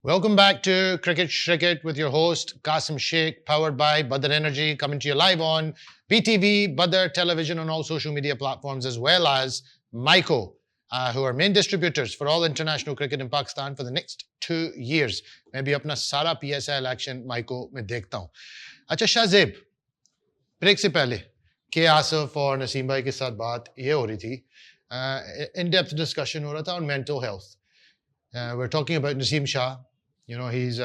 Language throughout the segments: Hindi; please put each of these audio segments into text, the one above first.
Welcome back to Cricket Shricket with your host Qasim Sheikh, powered by Badr Energy, coming to you live on BTV, Badr Television, on all social media platforms, as well as Myco, who are main distributors for all international cricket in Pakistan for the next 2 years. मैं भी अपना सारा PSL एक्शन Myco में देखता हूँ. अच्छा शाहजेब, ब्रेक से पहले के आसिफ और नसीम भाई के साथ बात ये हो रही थी, इन डेप्थ डिस्कशन हो रहा था on mental health. We're talking about Naseem Shah. You know, he's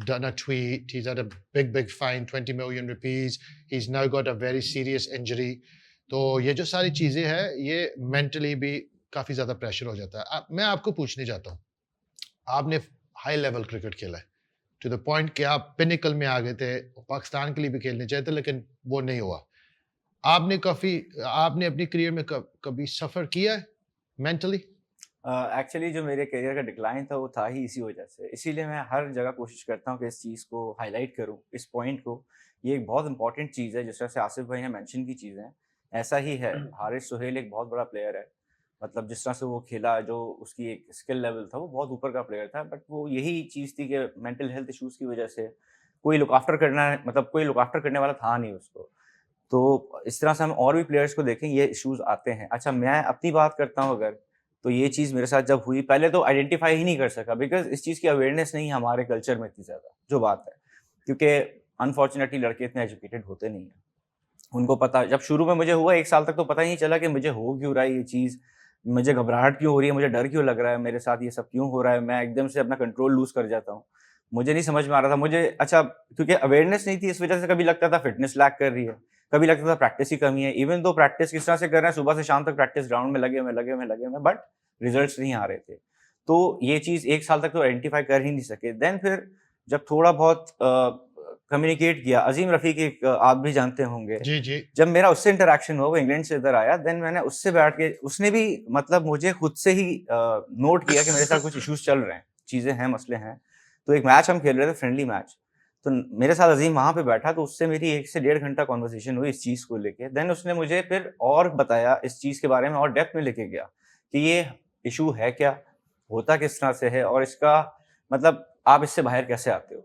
done a tweet. He's had a big fine, 20 million rupees. He's now got a very serious injury. तो ये जो सारी चीज़ें हैं, ये mentally भी काफ़ी ज़्यादा pressure हो जाता है. मैं आपको पूछने चाहता हूँ, आपने high level cricket खेला है, to the point कि आप pinnacle में आ गए थे, पाकिस्तान के लिए भी खेलने चाहते, लेकिन वो नहीं हुआ. आपने अपनी career में कभी suffer किया है mentally? एक्चुअली जो मेरे करियर का डिक्लाइन था वो था ही इसी वजह से, इसीलिए मैं हर जगह कोशिश करता हूँ कि इस चीज़ को हाईलाइट करूँ, इस पॉइंट को. ये एक बहुत इंपॉर्टेंट चीज़ है. जिस तरह से आसिफ भाई ने मेंशन की चीज़ें हैं, ऐसा ही है. हारिस सुहेल एक बहुत बड़ा प्लेयर है. मतलब जिस तरह से वो खेला, जो उसकी एक स्किल लेवल था, वो बहुत ऊपर का प्लेयर था. बट वो यही चीज़ थी कि मेंटल हेल्थ इशूज़ की वजह से कोई लुक आफ्टर करने वाला था नहीं उसको. तो इस तरह से हम और भी प्लेयर्स को देखें, ये इश्यूज़ आते हैं. अच्छा, मैं अपनी बात करता हूँ अगर, तो ये चीज़ मेरे साथ जब हुई, पहले तो आइडेंटिफाई ही नहीं कर सका, बिकॉज़ इस चीज़ की अवेयरनेस नहीं है हमारे कल्चर में इतनी ज़्यादा, जो बात है. क्योंकि अनफॉर्चुनेटली लड़के इतने एजुकेटेड होते नहीं हैं. उनको पता, जब शुरू में मुझे हुआ 1 साल तक तो पता ही नहीं चला कि मुझे हो क्यों रहा है ये चीज़, मुझे घबराहट क्यों हो रही है, मुझे डर क्यों लग रहा है, मेरे साथ ये सब क्यों हो रहा है, मैं एकदम से अपना कंट्रोल लूज़ कर जाता हूँ. मुझे नहीं समझ में आ रहा था. मुझे अच्छा, क्योंकि अवेयरनेस नहीं थी, इस वजह से कभी लगता था फिटनेस लैक कर रही है, कभी लगता था प्रैक्टिस की कमी है. इवन दो प्रैक्टिस किस तरह से कर रहे हैं, सुबह से शाम तक प्रैक्टिस ग्राउंड में लगे हुए, बट रिजल्ट्स नहीं आ रहे थे. तो ये चीज़ 1 साल तक तो आइडेंटिफाई कर ही नहीं सके. देन फिर जब थोड़ा बहुत कम्युनिकेट किया, अज़ीम रफ़ीक एक आप भी जानते होंगे. जी, जी. जब मेरा उससे इंटरैक्शन हुआ, वो इंग्लैंड से इधर आया, देन मैंने उससे बैठ के, उसने भी मतलब मुझे खुद से ही नोट किया कि मेरे साथ कुछ इश्यूज़ चल रहे हैं, चीज़ें हैं, मसले हैं. तो एक मैच हम खेल रहे थे, फ्रेंडली मैच. तो मेरे साथ अज़ीम वहाँ पे बैठा, तो उससे मेरी 1 से 1.5 घंटा कन्वर्सेशन हुई इस चीज़ को लेके. देन उसने मुझे फिर और बताया इस चीज़ के बारे में, और डेप्थ में लेके गया कि ये इश्यू है क्या, होता किस तरह से है, और इसका मतलब आप इससे बाहर कैसे आते हो.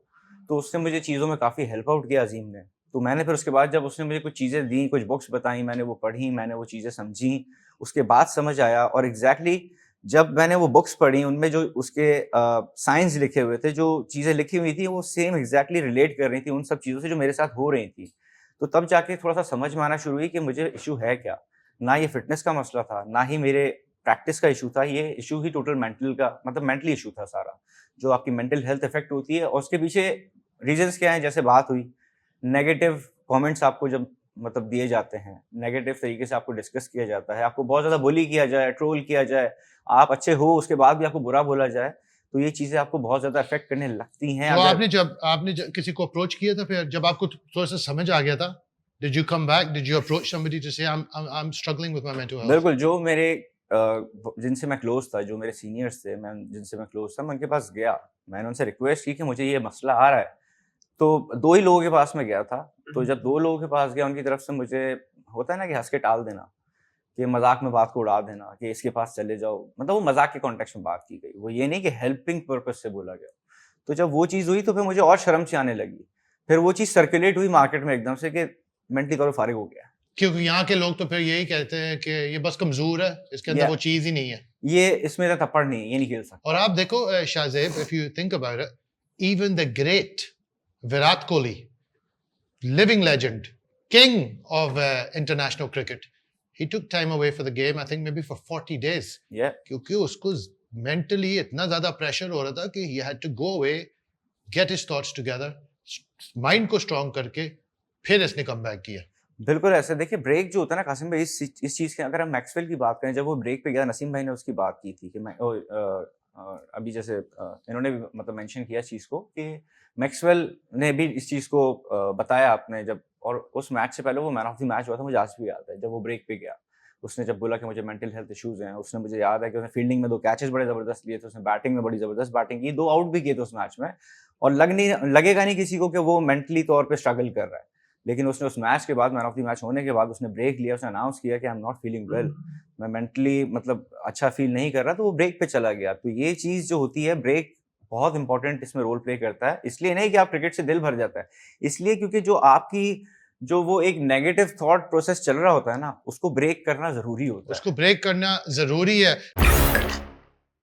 तो उसने मुझे चीज़ों में काफ़ी हेल्प आउट किया अज़ीम ने. तो मैंने फिर उसके बाद जब उसने मुझे कुछ चीज़ें दी, कुछ बुक्स बताई, मैंने वो पढ़ी, मैंने वो चीज़ें समझी, उसके बाद समझ आया. और एग्ज़ैक्टली जब मैंने वो बुक्स पढ़ी, उनमें जो उसके साइंस लिखे हुए थे, जो चीज़ें लिखी हुई थी, वो सेम एग्ज़ैक्टली रिलेट कर रही थी उन सब चीज़ों से जो मेरे साथ हो रही थी. तो तब जाके थोड़ा-सा समझ में आना शुरू हुई कि मुझे इश्यू है क्या. ना ये फ़िटनेस का मसला था, ना ही मेरे प्रैक्टिस का इश्यू था, ये इश्यू ही टोटल मेंटल का, मतलब मेंटली इश्यू था सारा. जो आपकी मेंटल हेल्थ इफ़ेक्ट होती है, और उसके पीछे रीज़न्स क्या हैं, जैसे बात हुई, नेगेटिव कमेंट्स आपको जब मतलब दिए जाते हैं, नेगेटिव तरीके से आपको डिस्कस किया जाता है, आपको बहुत ज़्यादा बुली किया जाए, ट्रोल किया जाए, आप अच्छे हो उसके बाद भी आपको बुरा बोला जाए, तो ये चीज़ें आपको बहुत ज़्यादा इफ़ेक्ट करने लगती हैं. तो अगर आपने किसी को अप्रोच किया था, फिर जब आपको थोड़ा सा समझ आ गया था, did you come back, did you approach somebody to say I am struggling with my mental health? बिल्कुल, जो मेरे जिनसे मैं क्लोज़ था, जो मेरे सीनियर्स थे, जिनसे मैं क्लोज़ था, मैं उनके पास गया. मैंने उनसे रिक्वेस्ट की कि मुझे ये मसला आ रहा है. तो 2 ही लोगों के पास मैं गया था. तो जब 2 लोगों के पास गया, उनकी तरफ से मुझे होता है ना कि हँस के टाल देना, कि मज़ाक में बात को उड़ा देना, कि इसके पास चले जाओ. मतलब वो मज़ाक के कॉन्टेक्स्ट में बात की गई, वो ये नहीं कि हेल्पिंग पर्पज़ से बोला गया. तो जब वो चीज़ हुई, तो फिर मुझे और शर्म सी आने लगी. फिर वो चीज़ सर्कुलेट हुई मार्केट में एकदम से कि मेंटली तौर पे फारिग हो गया. क्योंकि यहाँ के लोग तो फिर यही कहते हैं कि ये बस कमज़ोर है, इसके अंदर या वो चीज़ ही नहीं है. ये इसमें तो थप्पड़ नहीं है, ये नहीं खेल सकता. और आप देखो Shahzeb, if you think about it, even the great Virat Kohli, living legend, king of international cricket, he took time away for the game, I think maybe for 40 days. या क्योंकि उसको mentally इतना ज़्यादा pressure हो रहा था कि he had to go away, get his thoughts together, mind को strong करके फिर इसने come back किया. बिल्कुल ऐसे. देखिए, ब्रेक जो होता है ना कासिम भाई, इस चीज़ की अगर हम मैक्सवेल की बात करें, जब वो ब्रेक पे गया, नसीम भाई ने उसकी बात की थी कि अभी जैसे इन्होंने भी मतलब मेंशन किया चीज़ को कि मैक्सवेल ने भी इस चीज़ को बताया आपने जब, और उस मैच से पहले वो मैन ऑफ द मैच हुआ था, मुझे आज भी याद है. जब वो ब्रेक पे गया, उसने जब बोला कि मुझे मेंटल हेल्थ इश्यूज़ हैं, उसने, मुझे याद है कि उसने फील्डिंग में 2 कैचेज़ बड़े ज़बरदस्त लिए थे, उसने बैटिंग में बड़ी ज़बरदस्त बैटिंग की, 2 आउट भी किए थे उस मैच में. और लगेगा नहीं किसी को कि वो मेंटली तौर पे स्ट्रगल कर रहा है. लेकिन उसने उस मैच के बाद, मैन ऑफ द मैच होने के बाद, उसने ब्रेक लिया, उसने अनाउंस किया कि I am not feeling well, मैं मेंटली मतलब अच्छा फील नहीं कर रहा, तो वो ब्रेक पे चला गया. तो ये चीज़ जो होती है, ब्रेक बहुत इंपॉर्टेंट इसमें रोल प्ले करता है। इसलिए नहीं कि आप क्रिकेट से दिल भर जाता है, इसलिए क्योंकि जो वो एक नेगेटिव थॉट प्रोसेस चल रहा होता है ना, उसको ब्रेक करना जरूरी होता है। उसको ब्रेक करना जरूरी है।